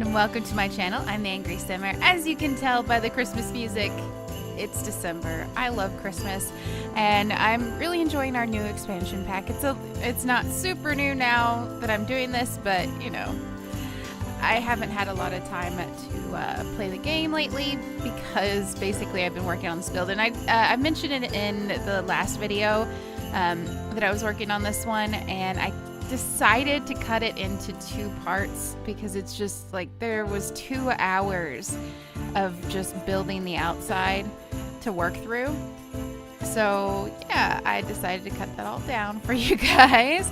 and welcome to my channel. I'm the Angry Simmer. As you can tell by the Christmas music, it's December. I love Christmas, and I'm really enjoying our new expansion pack. It's not super new now that I'm doing this, but you know, I haven't had a lot of time to play the game lately because basically I've been working on this build, and I mentioned it in the last video that I was working on this one, and I decided to cut it into 2 parts because it's just like there was 2 hours of just building the outside to work through. So yeah, I decided to cut that all down for you guys,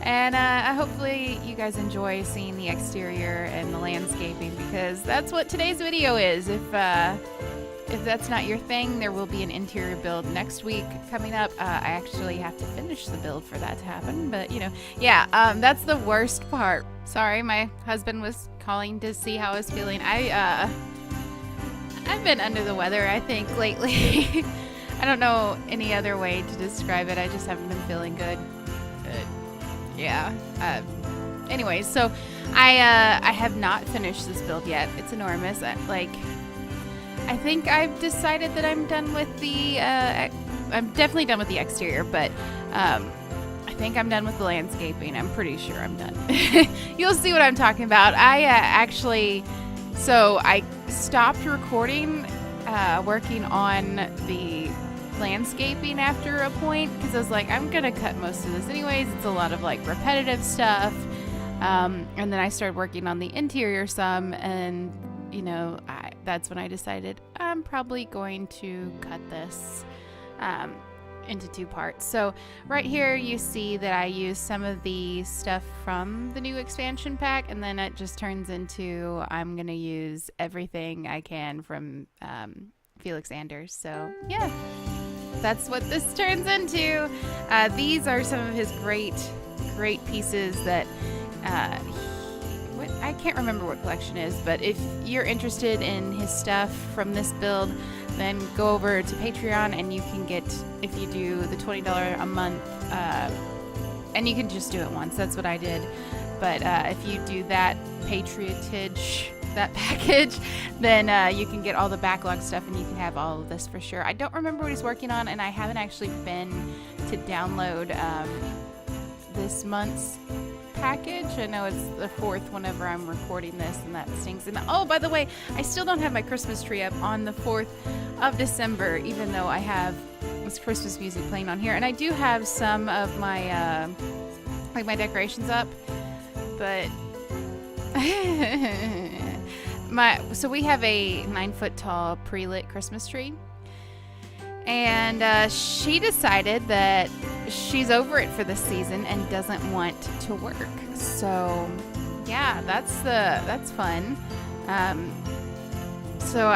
and hopefully you guys enjoy seeing the exterior and the landscaping, because that's what today's video is. If that's not your thing, there will be an interior build next week coming up. I actually have to finish the build for that to happen, but you know, yeah, that's the worst part. Sorry, my husband was calling to see how I was feeling. I've been under the weather, I think, lately. I don't know any other way to describe it. I just haven't been feeling good. But yeah. Anyways, so I have not finished this build yet. It's enormous. I think I've decided that I'm done with the, I'm definitely done with the exterior, but I think I'm done with the landscaping. I'm pretty sure I'm done. You'll see what I'm talking about. So I stopped recording, working on the landscaping after a point, because I was like, I'm going to cut most of this anyways. It's a lot of like repetitive stuff. And then I started working on the interior some, and you know, that's when I decided I'm probably going to cut this into 2 parts. So right here you see that I use some of the stuff from the new expansion pack, and then it just turns into I'm gonna use everything I can from FelixandreSims. So yeah, that's what this turns into. These are some of his great pieces that I can't remember what collection is, but if you're interested in his stuff from this build, then go over to Patreon, and you can get, if you do the $20 a month, and you can just do it once. That's what I did. But if you do that that package, then you can get all the backlog stuff, and you can have all of this for sure. I don't remember what he's working on, and I haven't actually been to download this month's package. I know it's the 4th whenever I'm recording this, and that stinks. And oh, by the way, I still don't have my Christmas tree up on the 4th of December, even though I have this Christmas music playing on here, and I do have some of my like my decorations up, but so we have a 9-foot tall pre-lit Christmas tree, and she decided that she's over it for this season and doesn't want to work. So yeah, that's fun. So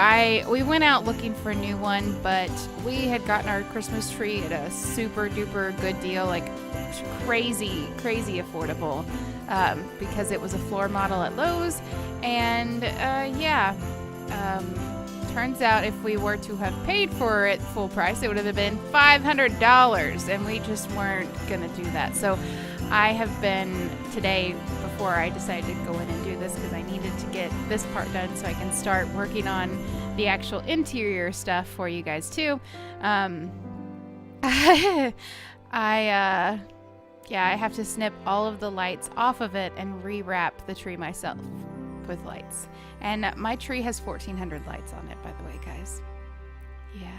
we went out looking for a new one, but we had gotten our Christmas tree at a super duper good deal, like crazy affordable, because it was a floor model at Lowe's, and turns out if we were to have paid for it full price, it would have been $500, and we just weren't gonna do that. So I have been today, before I decided to go in and do this, because I needed to get this part done so I can start working on the actual interior stuff for you guys too. I have to snip all of the lights off of it and rewrap the tree myself with lights. And my tree has 1,400 lights on it, by the way, guys. Yeah.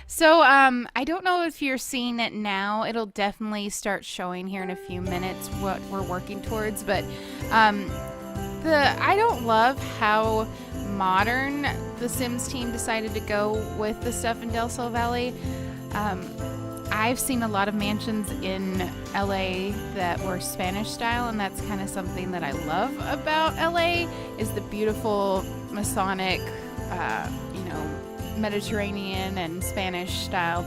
So I don't know if you're seeing it now. It'll definitely start showing here in a few minutes what we're working towards, but I don't love how modern the Sims team decided to go with the stuff in Del Sol Valley. I've seen a lot of mansions in LA that were Spanish style, and that's kind of something that I love about LA, is the beautiful Masonic, you know, Mediterranean and Spanish style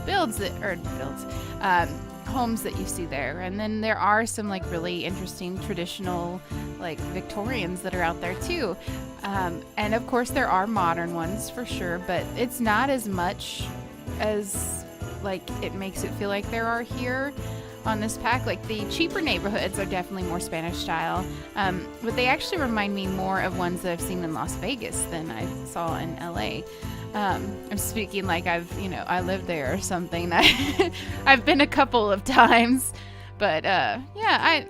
homes that you see there. And then there are some like really interesting traditional like Victorians that are out there too. And of course there are modern ones for sure, but it's not as much as like it makes it feel like there are here. on this pack. Like the cheaper neighborhoods are definitely more Spanish style, but they actually remind me more of ones that I've seen in Las Vegas than I saw in LA. I'm speaking like I lived there or something. I've been a couple of times, but yeah,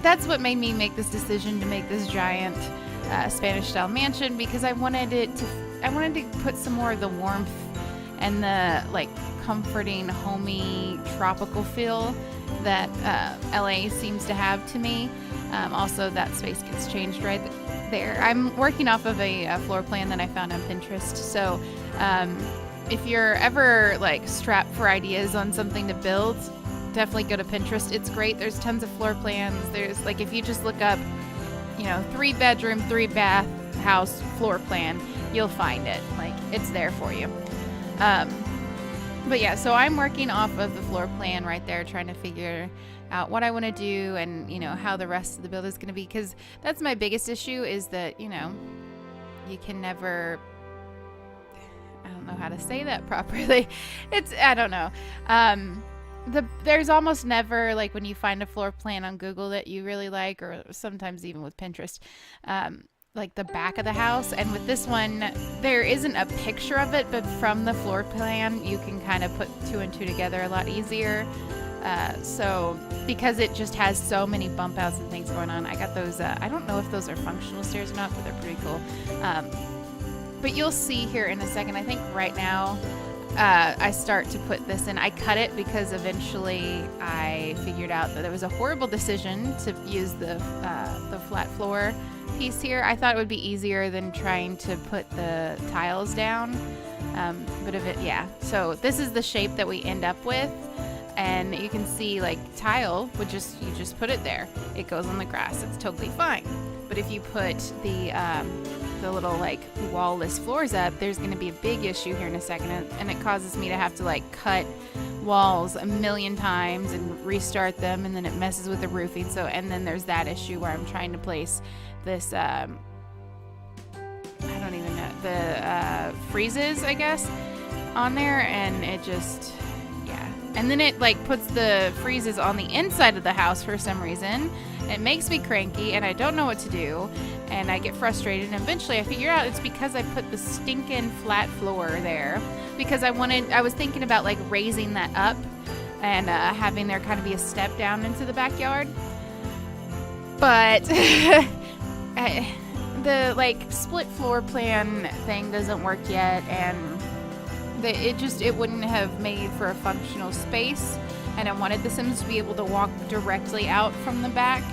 that's what made me make this decision to make this giant Spanish style mansion, because I wanted to put some more of the warmth and the like comforting, homey, tropical feel that LA seems to have to me. Also, that space gets changed right there. I'm working off of a floor plan that I found on Pinterest. So if you're ever like strapped for ideas on something to build, definitely go to Pinterest. It's great. There's tons of floor plans. There's like, if you just look up, 3-bedroom, 3-bath house floor plan, you'll find it. Like, it's there for you. But yeah, so I'm working off of the floor plan right there, trying to figure out what I want to do and, how the rest of the build is going to be. Because that's my biggest issue, is that, you can never, I don't know how to say that properly. I don't know. There's almost never, like, when you find a floor plan on Google that you really like, or sometimes even with Pinterest, like the back of the house. And with this one, there isn't a picture of it, but from the floor plan you can kind of put 2 and 2 together a lot easier. So because it just has so many bump outs and things going on, I got those, I don't know if those are functional stairs or not, but they're pretty cool. But you'll see here in a second. I think right now I start to put this in. I cut it because eventually I figured out that it was a horrible decision to use the flat floor piece here. I thought it would be easier than trying to put the tiles down. Yeah. So this is the shape that we end up with. And you can see, like, tile would you just put it there. It goes on the grass. It's totally fine. But if you put the little, like, wall-less floors up, there's going to be a big issue here in a second. And it causes me to have to, like, cut walls a million times and restart them. And then it messes with the roofing. And then there's that issue where I'm trying to place this, I don't even know, the freezes, I guess, on there. And it just... And then it like puts the freezes on the inside of the house for some reason. It makes me cranky and I don't know what to do. And I get frustrated, and eventually I figure out it's because I put the stinking flat floor there. Because I was thinking about like raising that up and having there kind of be a step down into the backyard. But the like split floor plan thing doesn't work yet, and it wouldn't have made for a functional space, and I wanted the Sims to be able to walk directly out from the back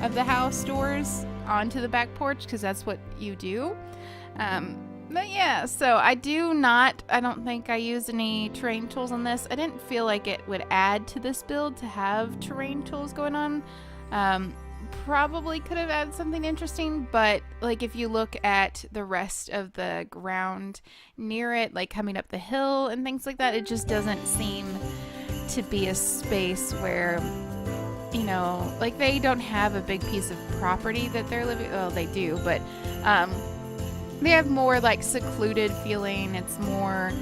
of the house doors onto the back porch, because that's what you do. But yeah, so I don't think I used any terrain tools on this. I didn't feel like it would add to this build to have terrain tools going on. Probably could have added something interesting, but like if you look at the rest of the ground near it, like coming up the hill and things like that, it just doesn't seem to be a space where, like they don't have a big piece of property that they're living. Well, they do, but they have more like secluded feeling. It's more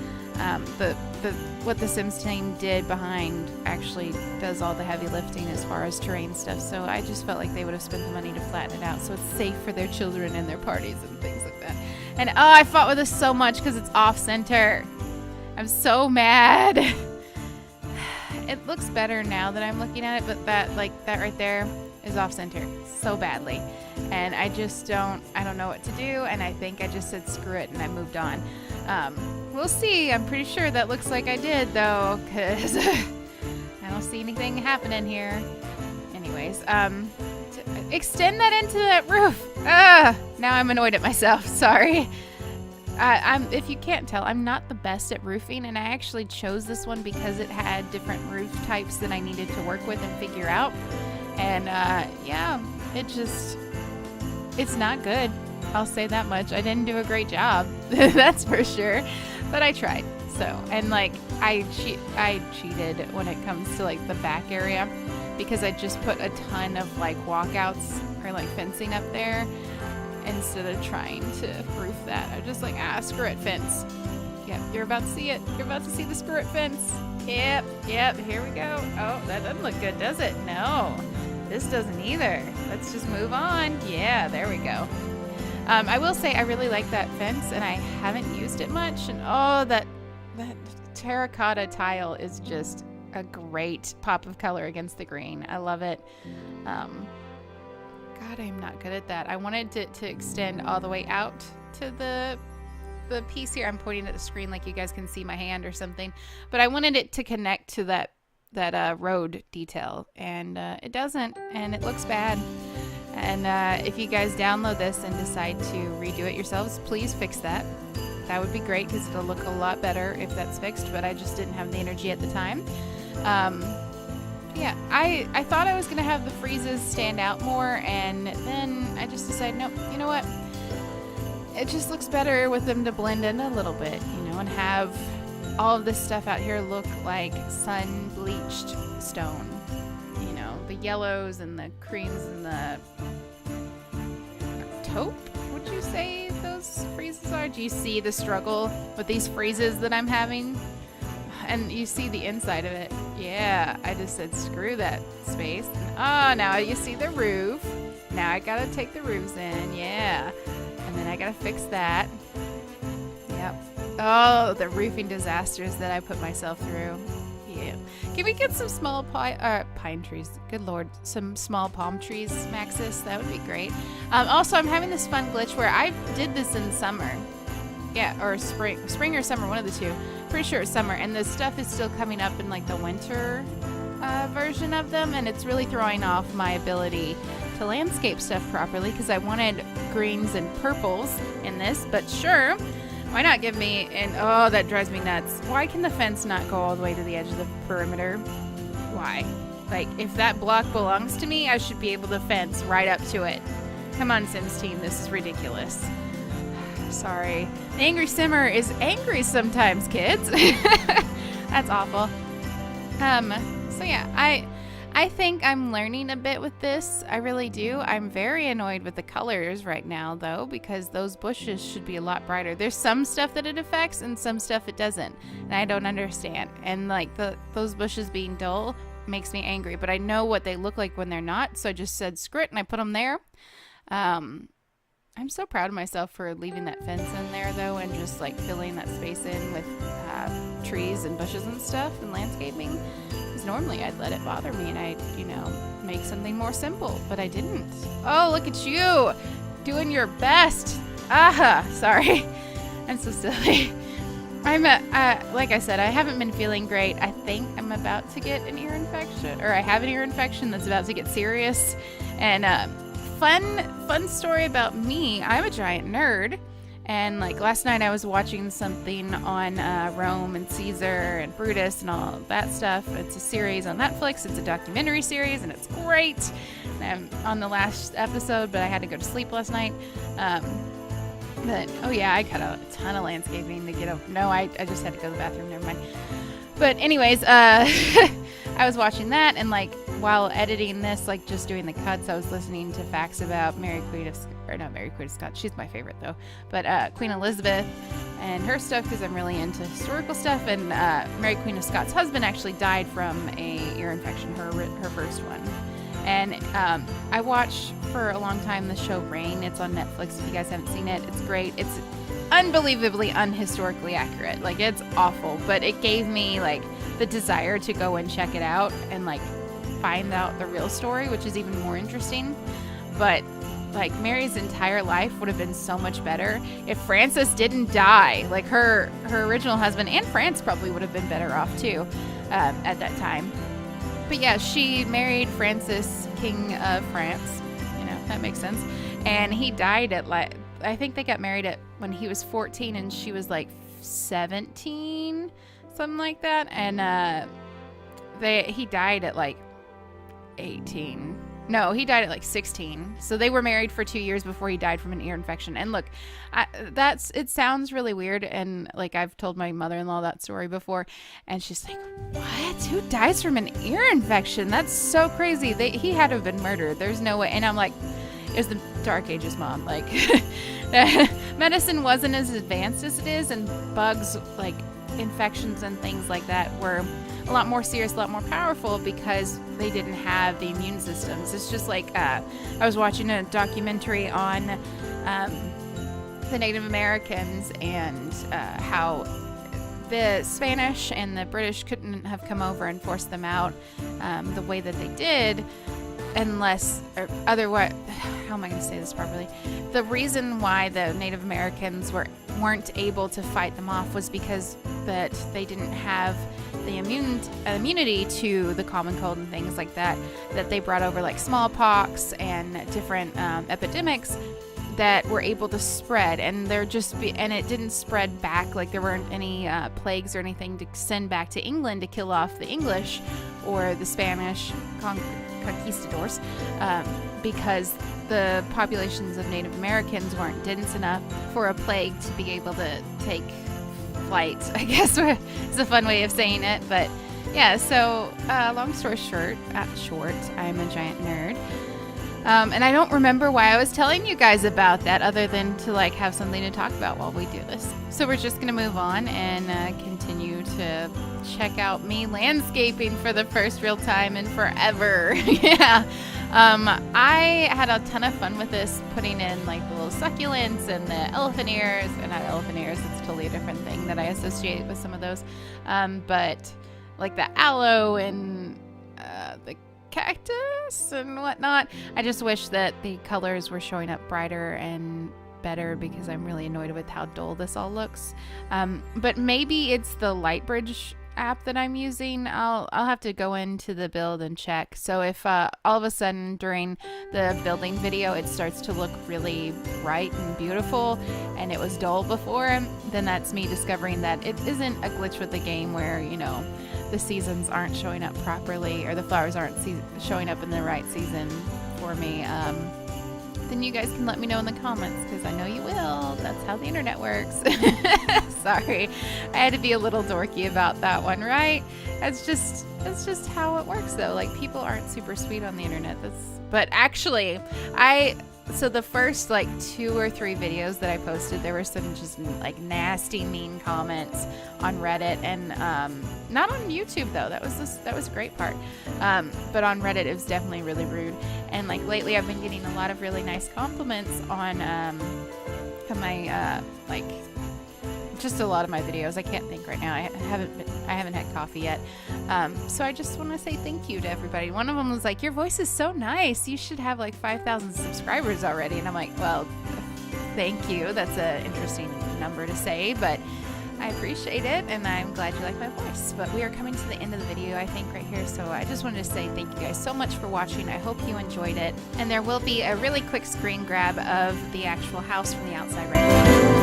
what the Sims team did behind actually does all the heavy lifting as far as terrain stuff. So I just felt like they would have spent the money to flatten it out so it's safe for their children and their parties and things like that. And I fought with this so much because it's off center. I'm so mad. It looks better now that I'm looking at it, but that right there is off center so badly. And I don't know what to do, and I think I just said screw it and I moved on. We'll see. I'm pretty sure that looks like I did, though, because I don't see anything happening here. Anyways, extend that into that roof. Now I'm annoyed at myself. Sorry. If you can't tell, I'm not the best at roofing, and I actually chose this one because it had different roof types that I needed to work with and figure out. And yeah, it's not good. I'll say that much. I didn't do a great job. That's for sure. But I tried. So, and like I cheated when it comes to like the back area, because I just put a ton of like walkouts or like fencing up there instead of trying to roof that. I just like, screw it, fence. Yep, you're about to see it. You're about to see the spirit fence. Yep, here we go. Oh, that doesn't look good, does it? No, this doesn't either. Let's just move on. Yeah, there we go. I will say I really like that fence, and I haven't used it much. And oh, that terracotta tile is just a great pop of color against the green. I love it. God, I'm not good at that. I wanted to extend all the way out to the piece here. I'm pointing at the screen like you guys can see my hand or something, but I wanted it to connect to that road detail, and it doesn't, and it looks bad. And if you guys download this and decide to redo it yourselves, please fix that. That would be great, because it'll look a lot better if that's fixed, but I just didn't have the energy at the time. Yeah, I thought I was going to have the freezes stand out more, and then I just decided, nope, you know what? It just looks better with them to blend in a little bit, you know, and have all of this stuff out here look like sun-bleached stone. You know, the yellows and the creams and the taupe, would you say those freezes are? Do you see the struggle with these freezes that I'm having? And you see the inside of it. Yeah, I just said screw that space. Oh, now you see the roof. Now I gotta take the roofs in. Yeah. And then I gotta fix that. Yep. Oh, the roofing disasters that I put myself through. Yeah. Can we get some small pine trees? Good Lord. Some small palm trees, Maxis. That would be great. Also, I'm having this fun glitch where I did this in summer. Yeah, or spring or summer, one of the two. Pretty sure it's summer, and the stuff is still coming up in like the winter version of them, and it's really throwing off my ability to landscape stuff properly, because I wanted greens and purples in this, but sure, why not give me, and oh, that drives me nuts. Why can the fence not go all the way to the edge of the perimeter? Why? Like, if that block belongs to me, I should be able to fence right up to it. Come on, Sims team, this is ridiculous. Sorry. The Angry Simmer is angry sometimes, kids. That's awful. So yeah, I think I'm learning a bit with this. I really do. I'm very annoyed with the colors right now, though, because those bushes should be a lot brighter. There's some stuff that it affects and some stuff it doesn't, and I don't understand. And like those bushes being dull makes me angry, but I know what they look like when they're not, so I just said screw it and I put them there. I'm so proud of myself for leaving that fence in there, though, and just like filling that space in with trees and bushes and stuff and landscaping. Because normally I'd let it bother me and I'd, you know, make something more simple, but I didn't. Oh, look at you doing your best. Sorry. I'm so silly. I'm like I said, I haven't been feeling great. I think I'm about to get an ear infection, or I have an ear infection that's about to get serious. And fun story about me. I'm a giant nerd, and like last night I was watching something on Rome and Caesar and Brutus and all that stuff. It's a series on Netflix. It's a documentary series, and it's great. And I'm on the last episode, but I had to go to sleep last night. But oh yeah, I cut out a ton of landscaping to get up. No, I just had to go to the bathroom. Never mind. But anyways, I was watching that, and like while editing this, like just doing the cuts, I was listening to facts about not Mary Queen of Scots. She's my favorite though. But Queen Elizabeth and her stuff, because I'm really into historical stuff. And Mary Queen of Scots' husband actually died from a ear infection, her first one. And I watched for a long time the show Reign. It's on Netflix. If you guys haven't seen it, it's great. It's unbelievably unhistorically accurate. Like, it's awful, but it gave me like the desire to go and check it out and like find out the real story, which is even more interesting. But like Mary's entire life would have been so much better if Francis didn't die. Like her original husband, and France probably would have been better off too at that time. But yeah, she married Francis, King of France. You know, that makes sense. And he died at like, I think they got married at when he was 14 and she was like 17, something like that. And he died at like 18. No, he died at like 16. So they were married for 2 years before he died from an ear infection. And look, it sounds really weird. And like I've told my mother-in-law that story before, and she's like, "What? Who dies from an ear infection? That's so crazy. He had to have been murdered. There's no way." And I'm like, It was the Dark Ages, Mom. Like, medicine wasn't as advanced as it is, and bugs, like infections and things like that, were a lot more serious, a lot more powerful because they didn't have the immune systems. It's just like I was watching a documentary on the Native Americans and how the Spanish and the British couldn't have come over and forced them out the way that they did unless, or otherwise, how am I going to say this properly? The reason why the Native Americans weren't able to fight them off was because that they didn't have the immunity to the common cold and things like that they brought over, like smallpox and different epidemics that were able to spread, and and it didn't spread back, like there weren't any plagues or anything to send back to England to kill off the English or the Spanish conquistadors, because the populations of Native Americans weren't dense enough for a plague to be able to take flight, I guess is a fun way of saying it. But yeah, so long story short, I'm a giant nerd. And I don't remember why I was telling you guys about that other than to like have something to talk about while we do this. So we're just going to move on and continue to check out me landscaping for the first real time in forever. Yeah. I had a ton of fun with this, putting in like the little succulents and the elephant ears, and not elephant ears, it's totally a different thing that I associate with some of those. But like the aloe and the cactus and whatnot. I just wish that the colors were showing up brighter and better because I'm really annoyed with how dull this all looks. But maybe it's the Lightbridge app that I'm using. I'll have to go into the build and check. So if all of a sudden during the building video it starts to look really bright and beautiful and it was dull before, then that's me discovering that it isn't a glitch with the game where, you know, the seasons aren't showing up properly or the flowers aren't showing up in the right season for me. Then you guys can let me know in the comments, because I know you will. That's how the internet works. Sorry, I had to be a little dorky about that one, right? That's just how it works, though. Like, people aren't super sweet on the internet. But actually, so the first like 2 or 3 videos that I posted, there were some just like nasty, mean comments on Reddit, and not on YouTube though. That was a great part. But on Reddit, it was definitely really rude. And like lately, I've been getting a lot of really nice compliments on my like just a lot of my videos. I can't think right now. I haven't had coffee yet. So I just want to say thank you to everybody. One of them was like, "Your voice is so nice. You should have like 5,000 subscribers already." And I'm like, "Well, thank you. That's an interesting number to say, but I appreciate it, and I'm glad you like my voice." But we are coming to the end of the video, I think, right here. So I just wanted to say thank you guys so much for watching. I hope you enjoyed it. And there will be a really quick screen grab of the actual house from the outside right now.